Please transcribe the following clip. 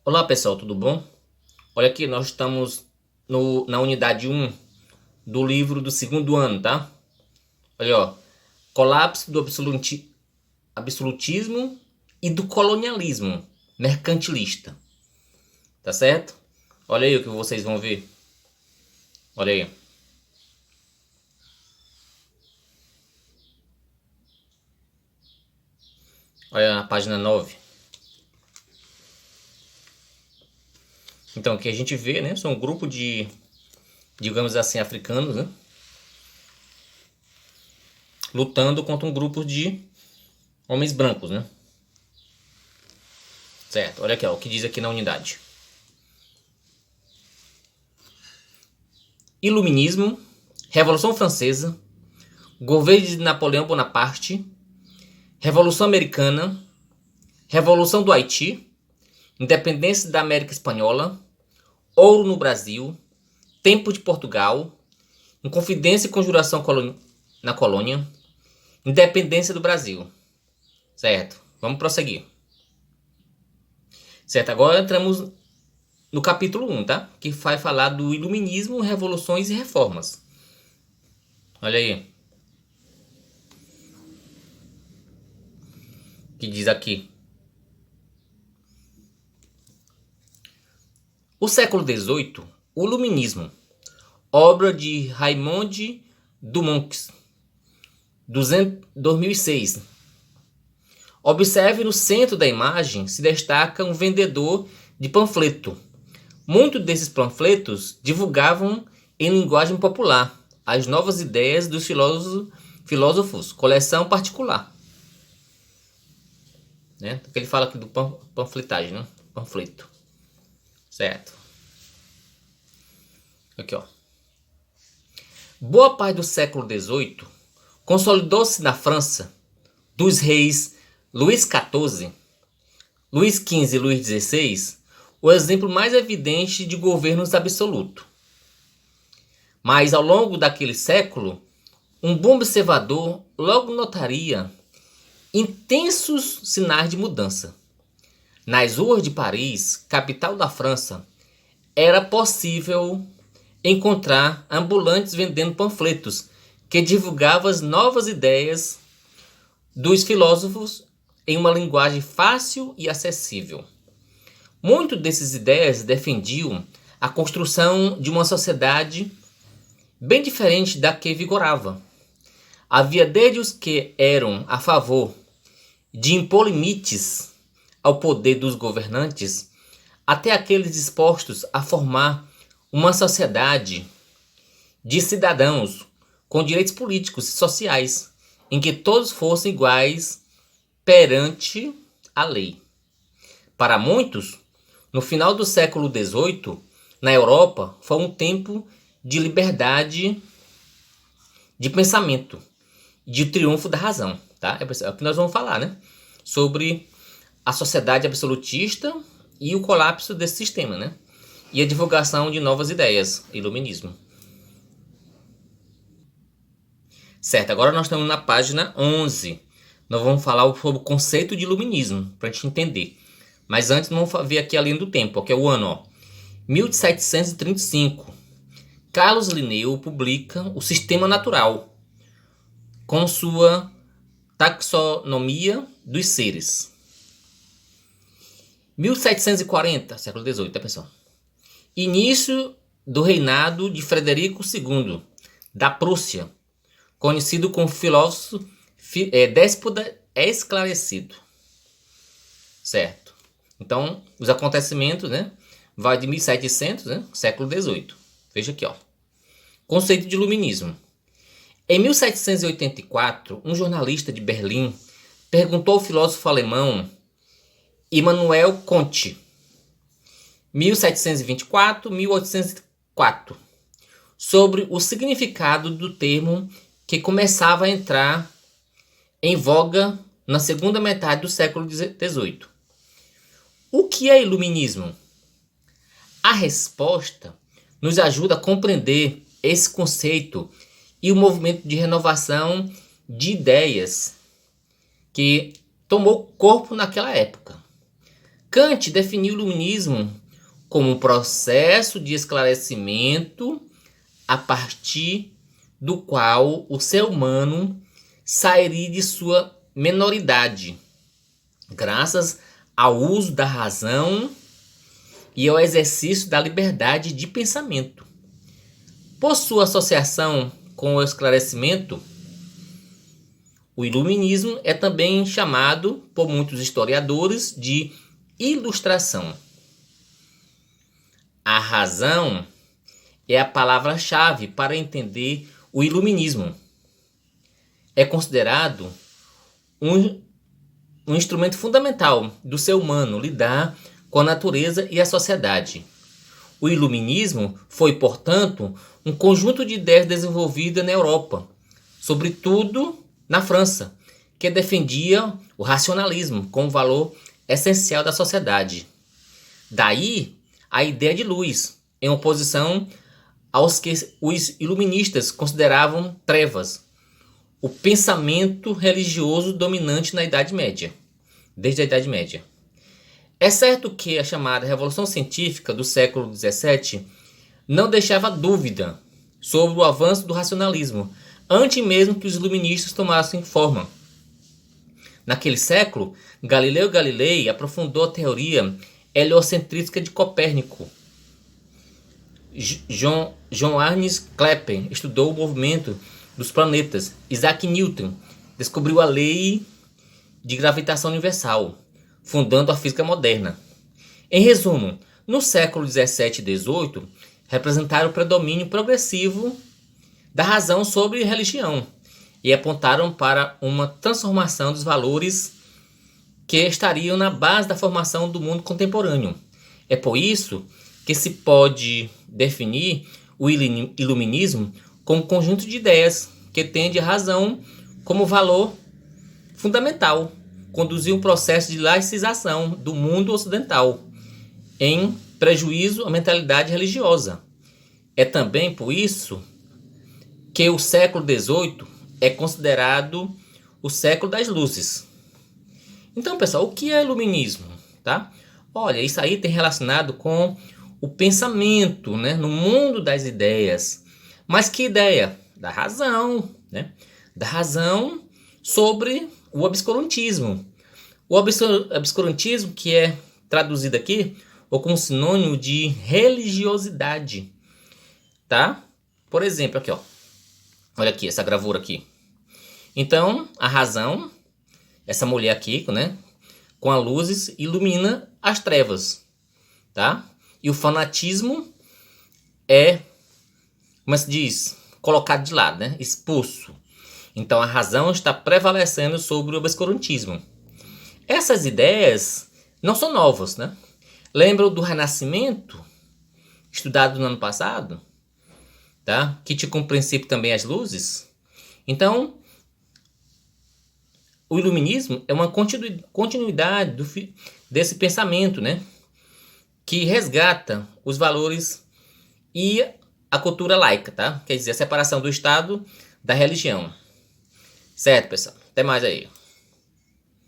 Olá pessoal, tudo bom? Olha aqui, nós estamos na unidade um do livro do segundo ano, tá? Olha, ó, colapso do absolutismo e do colonialismo mercantilista, tá certo? Olha aí o que vocês vão ver. Olha aí. Olha a página 9. Então, o que a gente vê, né, são um grupo de, digamos assim, africanos, né, lutando contra um grupo de homens brancos, né? Certo, olha aqui, ó, o que diz aqui na unidade. Iluminismo, Revolução Francesa, governo de Napoleão Bonaparte, Revolução Americana, Revolução do Haiti, Independência da América Espanhola, Ouro no Brasil, Tempo de Portugal, Inconfidência e Conjuração na Colônia, Independência do Brasil. Certo, vamos prosseguir. Certo, agora entramos no capítulo 1, tá? Que vai falar do Iluminismo, Revoluções e Reformas. Olha aí. O que diz aqui. O século XVIII, o Iluminismo, obra de Raymond Dumont, 2006. Observe no centro da imagem se destaca um vendedor de panfleto. Muitos desses panfletos divulgavam em linguagem popular as novas ideias dos filósofos, coleção particular. Né? Ele fala aqui do panfletagem, né? Panfleto. Certo. Aqui, ó. Boa parte do século XVIII consolidou-se na França dos reis Luís XIV, Luís XV e Luís XVI o exemplo mais evidente de governos absoluto. Mas ao longo daquele século, um bom observador logo notaria intensos sinais de mudança. Nas ruas de Paris, capital da França, era possível encontrar ambulantes vendendo panfletos que divulgavam as novas ideias dos filósofos em uma linguagem fácil e acessível. Muitas dessas ideias defendiam a construção de uma sociedade bem diferente da que vigorava. Havia desde os que eram a favor de impor limites ao poder dos governantes, até aqueles dispostos a formar uma sociedade de cidadãos com direitos políticos e sociais, em que todos fossem iguais perante a lei. Para muitos, no final do século XVIII, na Europa, foi um tempo de liberdade de pensamento, de triunfo da razão. Tá? É o que nós vamos falar, né? Sobre a sociedade absolutista e o colapso desse sistema, né? E a divulgação de novas ideias, iluminismo. Certo, agora nós estamos na página 11. Nós vamos falar sobre o conceito de iluminismo, para a gente entender. Mas antes vamos ver aqui a linha do tempo, que é o ano, ó. 1735. Carlos Linneu publica O Sistema Natural, com sua taxonomia dos seres. 1740, século XVIII, tá pessoal? Início do reinado de Frederico II, da Prússia, conhecido como filósofo déspota esclarecido. Certo? Então, os acontecimentos, né? Vai de 1700, né? Século XVIII. Veja aqui, ó. Conceito de iluminismo. Em 1784, um jornalista de Berlim perguntou ao filósofo alemão Immanuel Kant, 1724-1804, sobre o significado do termo que começava a entrar em voga na segunda metade do século XVIII. O que é iluminismo? A resposta nos ajuda a compreender esse conceito e o movimento de renovação de ideias que tomou corpo naquela época. Kant definiu o iluminismo como um processo de esclarecimento a partir do qual o ser humano sairia de sua menoridade, graças ao uso da razão e ao exercício da liberdade de pensamento. Por sua associação com o esclarecimento, o iluminismo é também chamado por muitos historiadores de ilustração. A razão é a palavra-chave para entender o iluminismo. É considerado um instrumento fundamental do ser humano lidar com a natureza e a sociedade. O iluminismo foi, portanto, um conjunto de ideias desenvolvidas na Europa, sobretudo na França, que defendia o racionalismo como valor essencial da sociedade. Daí a ideia de luz, em oposição aos que os iluministas consideravam trevas, o pensamento religioso dominante na Idade Média, desde a Idade Média. É certo que a chamada Revolução Científica do século XVII não deixava dúvida sobre o avanço do racionalismo, antes mesmo que os iluministas tomassem forma. Naquele século, Galileu Galilei aprofundou a teoria heliocentrística de Copérnico. Johannes Kepler estudou o movimento dos planetas. Isaac Newton descobriu a lei de gravitação universal, fundando a física moderna. Em resumo, no século XVII e XVIII, representaram o predomínio progressivo da razão sobre religião e apontaram para uma transformação dos valores que estariam na base da formação do mundo contemporâneo. É por isso que se pode definir o iluminismo como um conjunto de ideias que tende a razão como valor fundamental, conduzir um processo de laicização do mundo ocidental, em prejuízo à mentalidade religiosa. É também por isso que o século XVIII é considerado o século das luzes. Então, pessoal, o que é iluminismo? Tá? Olha, isso aí tem relacionado com o pensamento, né, no mundo das ideias. Mas que ideia? Da razão, né? Da razão sobre o obscurantismo. O obscurantismo, que é traduzido aqui ou como sinônimo de religiosidade, tá? Por exemplo, aqui, ó. Olha aqui, essa gravura aqui. Então, a razão, essa mulher aqui, né, com as luzes, ilumina as trevas, tá? E o fanatismo é, como se diz, colocado de lado, né? Expulso. Então a razão está prevalecendo sobre o obscurantismo. Essas ideias não são novas, né? Lembram do Renascimento, estudado no ano passado, tá? Que tinha como princípio também as luzes. Então, o iluminismo é uma continuidade desse pensamento, né? Que resgata os valores e a cultura laica, tá? Quer dizer, a separação do Estado da religião. Certo, pessoal? Até mais aí.